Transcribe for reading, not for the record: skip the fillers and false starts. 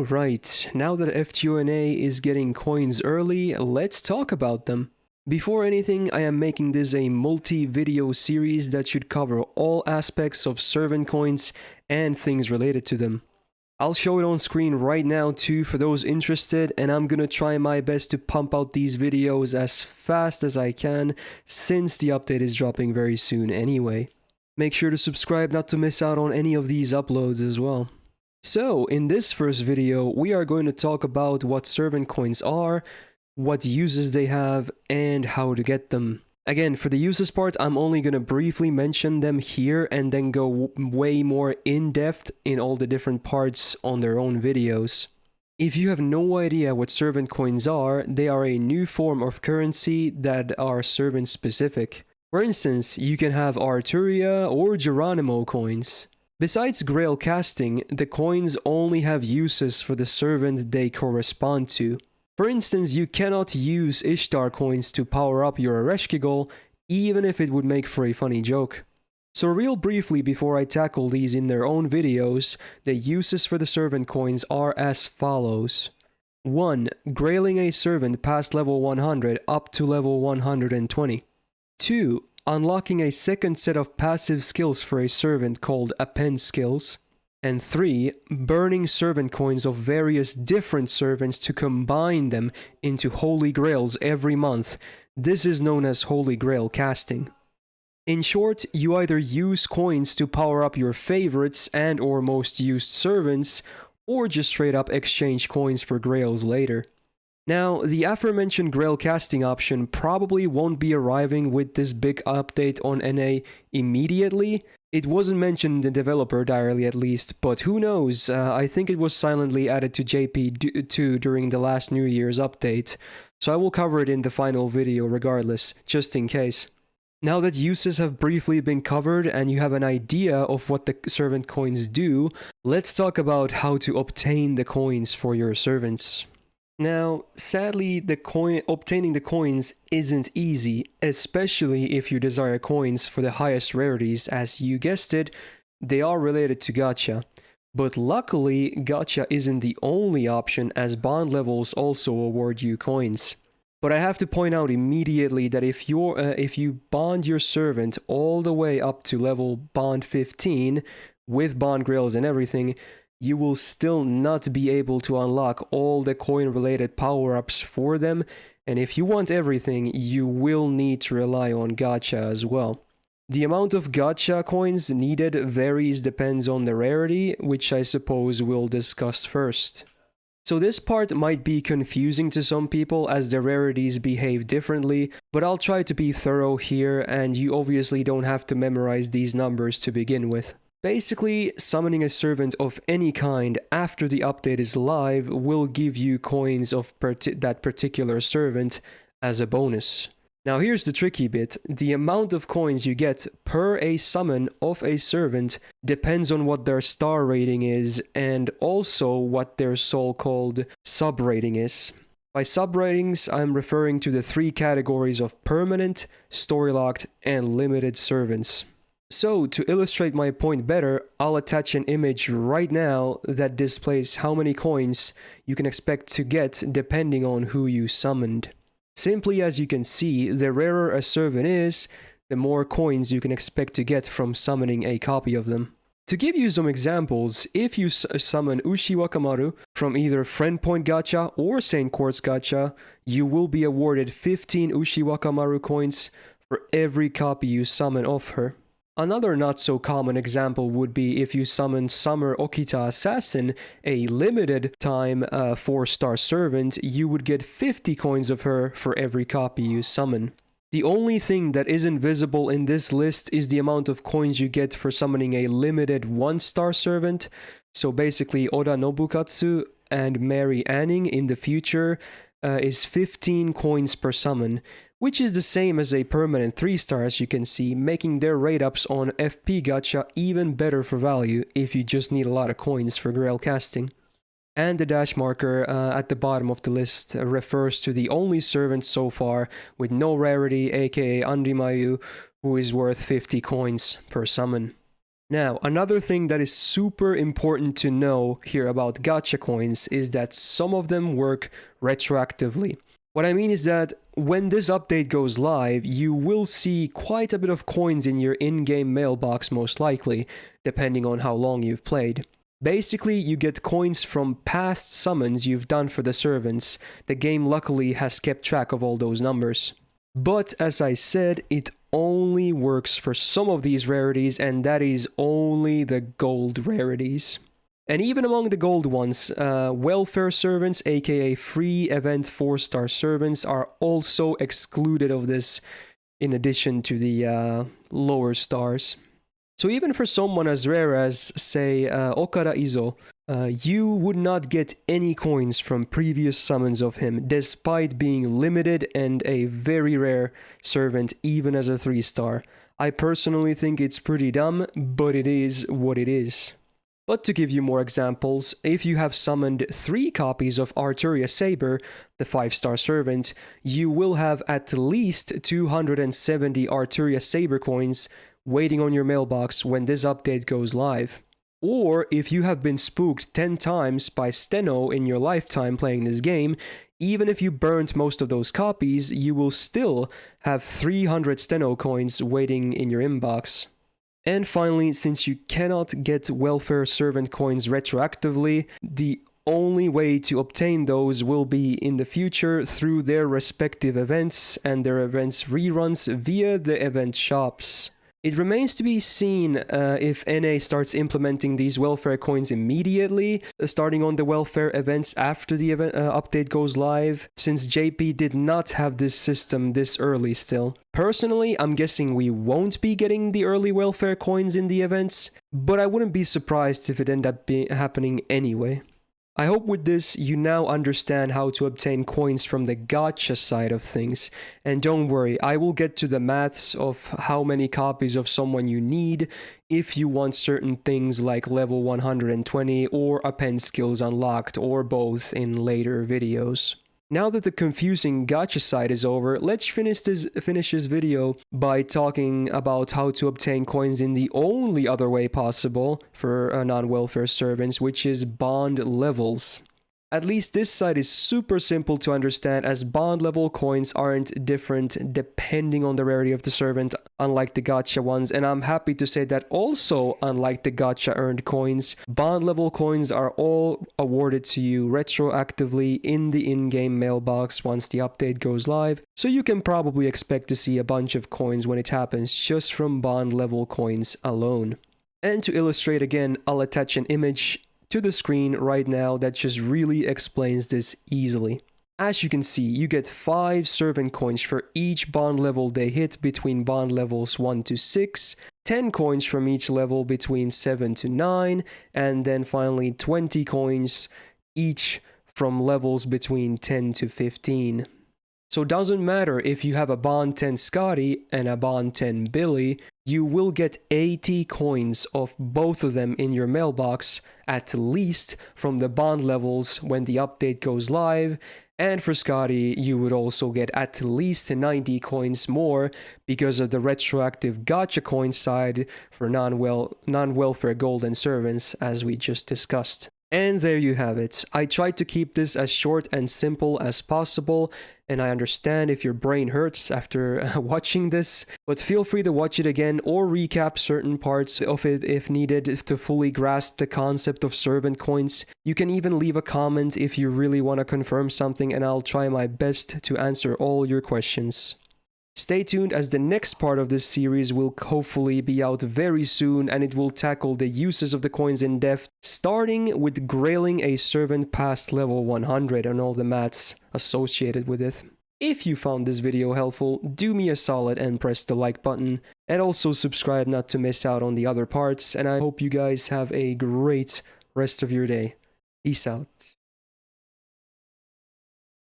Alright, now that FTONA is getting coins early, let's talk about them. Before anything, I am making this a multi-video series that should cover all aspects of servant coins and things related to them. I'll show it on screen right now too for those interested, and I'm gonna try my best to pump out these videos as fast as I can since the update is dropping very soon anyway. Make sure to subscribe not to miss out on any of these uploads as well. So, in this first video, we are going to talk about what servant coins are, what uses they have, and how to get them. Again, for the uses part, I'm only going to briefly mention them here and then go way more in-depth in all the different parts on their own videos. If you have no idea what servant coins are, they are a new form of currency that are servant specific. For instance, you can have Arturia or Geronimo coins. Besides grail casting, the coins only have uses for the servant they correspond to. For instance, you cannot use Ishtar coins to power up your Ereshkigal, even if it would make for a funny joke. So real briefly before I tackle these in their own videos, the uses for the servant coins are as follows. 1. Grailing a servant past level 100 up to level 120. 2. Unlocking a second set of passive skills for a servant called Append skills. And 3. Burning servant coins of various different servants to combine them into Holy Grails every month. This is known as Holy Grail casting. In short, you either use coins to power up your favorites and or most used servants, or just straight up exchange coins for grails later. Now, the aforementioned grail casting option probably won't be arriving with this big update on NA immediately. It wasn't mentioned in the developer diary at least, but who knows, I think it was silently added to JP2 during the last New Year's update, so I will cover it in the final video regardless, just in case. Now that uses have briefly been covered and you have an idea of what the servant coins do, let's talk about how to obtain the coins for your servants. Now, sadly, obtaining the coins isn't easy, especially if you desire coins for the highest rarities, as you guessed it, they are related to gacha. But luckily, gacha isn't the only option, as bond levels also award you coins. But I have to point out immediately that if you bond your servant all the way up to level bond 15, with bond grails and everything, you will still not be able to unlock all the coin-related power-ups for them, and if you want everything, you will need to rely on gacha as well. The amount of gacha coins needed varies depends on the rarity, which I suppose we'll discuss first. So this part might be confusing to some people as the rarities behave differently, but I'll try to be thorough here, and you obviously don't have to memorize these numbers to begin with. Basically, summoning a servant of any kind after the update is live will give you coins of that particular servant as a bonus. Now here's the tricky bit. The amount of coins you get per a summon of a servant depends on what their star rating is and also what their so-called sub rating is. By sub ratings, I'm referring to the 3 categories of permanent, story-locked, and limited servants. So, to illustrate my point better, I'll attach an image right now that displays how many coins you can expect to get depending on who you summoned. Simply as you can see, the rarer a servant is, the more coins you can expect to get from summoning a copy of them. To give you some examples, if you summon Ushi Wakamaru from either Friend Point Gacha or Saint Quartz Gacha, you will be awarded 15 Ushi Wakamaru coins for every copy you summon of her. Another not-so-common example would be if you summon Summer Okita Assassin, a limited-time 4-star servant, you would get 50 coins of her for every copy you summon. The only thing that isn't visible in this list is the amount of coins you get for summoning a limited 1-star servant, so basically Oda Nobukatsu and Mary Anning in the future is 15 coins per summon, which is the same as a permanent 3-star as you can see, making their rate-ups on FP gacha even better for value if you just need a lot of coins for grail casting. And the dash marker at the bottom of the list refers to the only servant so far with no rarity, aka Andrimayu, who is worth 50 coins per summon. Now, another thing that is super important to know here about gacha coins is that some of them work retroactively. What I mean is that when this update goes live, you will see quite a bit of coins in your in-game mailbox most likely, depending on how long you've played. Basically, you get coins from past summons you've done for the servants. The game luckily has kept track of all those numbers. But as I said, it only works for some of these rarities, and that is only the gold rarities. And even among the gold ones, welfare servants, aka free event 4-star servants, are also excluded of this in addition to the lower stars. So even for someone as rare as, say, Okada Izo, you would not get any coins from previous summons of him, despite being limited and a very rare servant, even as a 3-star. I personally think it's pretty dumb, but it is what it is. But to give you more examples, if you have summoned 3 copies of Arturia Saber, the 5-star servant, you will have at least 270 Arturia Saber coins waiting on your mailbox when this update goes live. Or if you have been spooked 10 times by Steno in your lifetime playing this game, even if you burnt most of those copies, you will still have 300 Steno coins waiting in your inbox. And finally, since you cannot get welfare servant coins retroactively, the only way to obtain those will be in the future through their respective events and their events reruns via the event shops. It remains to be seen if NA starts implementing these welfare coins immediately, starting on the welfare events after the event, update goes live, since JP did not have this system this early still. Personally, I'm guessing we won't be getting the early welfare coins in the events, but I wouldn't be surprised if it ended up happening anyway. I hope with this you now understand how to obtain coins from the gacha side of things. And don't worry, I will get to the maths of how many copies of someone you need if you want certain things like level 120 or append skills unlocked, or both, in later videos. Now that the confusing gacha side is over, let's finish this video by talking about how to obtain coins in the only other way possible for non-welfare servants, which is bond levels. At least this side is super simple to understand, as bond level coins aren't different depending on the rarity of the servant, unlike the gacha ones, and I'm happy to say that also, unlike the gacha earned coins, bond level coins are all awarded to you retroactively in the in-game mailbox once the update goes live, so you can probably expect to see a bunch of coins when it happens just from bond level coins alone. And to illustrate again, I'll attach an image to the screen right now that just really explains this easily. As you can see, you get 5 servant coins for each bond level they hit between bond levels 1 to 6, 10 coins from each level between 7 to 9, and then finally 20 coins each from levels between 10 to 15. So it doesn't matter if you have a bond 10 Scotty and a bond 10 Billy, you will get 80 coins of both of them in your mailbox, at least from the bond levels when the update goes live. And for Scotty, you would also get at least 90 coins more because of the retroactive gacha coin side for non-welfare golden servants, as we just discussed. And there you have it. I tried to keep this as short and simple as possible, and I understand if your brain hurts after watching this, but feel free to watch it again or recap certain parts of it if needed to fully grasp the concept of servant coins. You can even leave a comment if you really want to confirm something, and I'll try my best to answer all your questions. Stay tuned, as the next part of this series will hopefully be out very soon, and it will tackle the uses of the coins in depth, starting with grailing a servant past level 100 and all the maths associated with it. If you found this video helpful, do me a solid and press the like button, and also subscribe not to miss out on the other parts, and I hope you guys have a great rest of your day. Peace out.